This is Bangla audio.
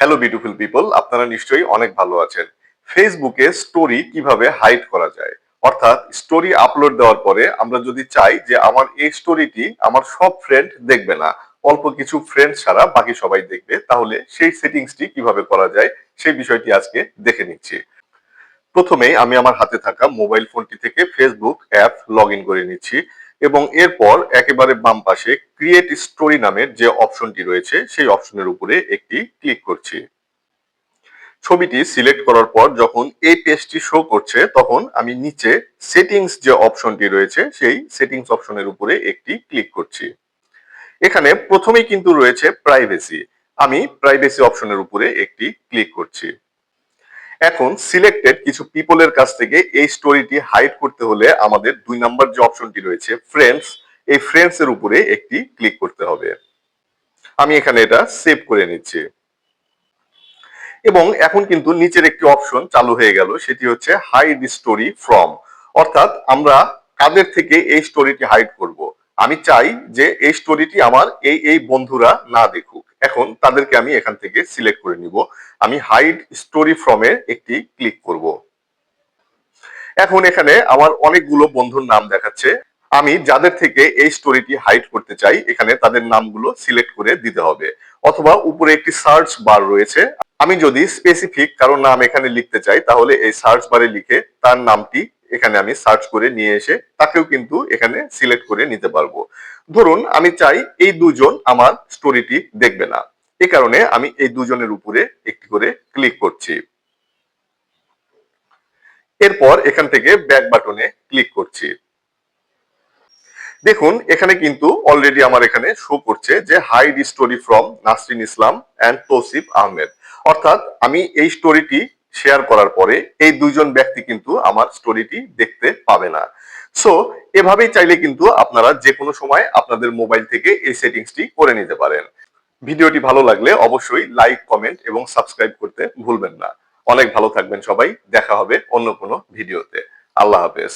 হ্যালো বিউটিফুল পিপল, আপনারা নিশ্চয়ই অনেক ভালো আছেন। ফেসবুকে স্টোরি কিভাবে হাইড করা যায়, অর্থাৎ স্টোরি আপলোড দেওয়ার পরে আমরা যদি চাই যে আমার এই স্টোরিটি আমার সব ফ্রেন্ড দেখবে না, অল্প কিছু ফ্রেন্ড ছাড়া বাকি সবাই দেখবে, তাহলে সেই সেটিংসটি কিভাবে করা যায় সেই বিষয়টি আজকে দেখে নিচ্ছি। প্রথমেই আমি আমার হাতে থাকা মোবাইল ফোনটি থেকে ফেসবুক অ্যাপ লগ ইন করে নিচ্ছি এবং এরপর একেবারে বাম পাশে ক্রিয়েট স্টোরি নামের যে অপশনটি রয়েছে সেই অপশনের উপরে একটি ক্লিক করছি। ছবিটি সিলেক্ট করার পর যখন এই পেজটি শো করছে তখন আমি নিচে সেটিংস যে অপশনটি রয়েছে সেই সেটিংস অপশনের উপরে একটি ক্লিক করছি। এখানে প্রথমেই কিন্তু রয়েছে প্রাইভেসি, আমি প্রাইভেসি অপশনের উপরে একটি ক্লিক করছি। এখন সিলেক্টেড কিছু পিপলের কাছ থেকে এই স্টোরিটি হাইড করতে হলে আমাদের 2 নম্বর যে অপশনটি রয়েছে ফ্রেন্ডস, এই ফ্রেন্ডস এর উপরে একটি ক্লিক করতে হবে। আমি এখানে এটা সেভ করে নিচ্ছি এবং এখন কিন্তু নিচের একটি অপশন চালু হয়ে গেল, সেটি হচ্ছে হাইড স্টোরি ফ্রম, অর্থাৎ আমরা কাদের থেকে এই স্টোরিটি হাইড করব। আমি চাই যে এই স্টোরিটি আমার এই বন্ধুরা না দেখুক, এখন তাদেরকে আমি এখান থেকে সিলেক্ট করে নিব। আমি হাইড স্টোরি ফ্রম এ একটি ক্লিক করব। এখন এখানে আমার অনেকগুলো বন্ধুর নাম দেখাচ্ছে, আমি যাদের থেকে এই স্টোরিটি হাইড করতে চাই এখানে তাদের নামগুলো সিলেক্ট করে দিতে হবে, অথবা উপরে একটি সার্চ বার রয়েছে, আমি যদি স্পেসিফিক কারো নাম এখানে লিখতে চাই তাহলে এই সার্চ বারে লিখে তার নামটি এখানে আমি সার্চ করে নিয়ে এসে তাকেও কিন্তু এখানে সিলেক্ট করে নিতে পারবো। ধরুন আমি চাই এই দুজন আমার স্টোরিটি দেখবে না, এই কারণে আমি এই দুজনের উপরে একটি করে ক্লিক করছি। এরপর এখান থেকে ব্যাক বাটনে ক্লিক করছি। দেখুন এখানে কিন্তু অলরেডি আমার এখানে শো করছে যে hide story from Nasrin Islam and Tousif Ahmed, অর্থাৎ আমি এই স্টোরিটি শেয়ার করার পরে এই দুইজন ব্যক্তি কিন্তু আমার স্টোরিটি দেখতে পাবে না। সো এভাবেই চাইলে কিন্তু আপনারা যে কোনো সময় আপনাদের মোবাইল থেকে এই সেটিংসটি করে নিতে পারেন। ভিডিওটি ভালো লাগলে অবশ্যই লাইক, কমেন্ট এবং সাবস্ক্রাইব করতে ভুলবেন না। অনেক ভালো থাকবেন সবাই, দেখা হবে অন্য কোনো ভিডিওতে। আল্লাহ হাফেজ।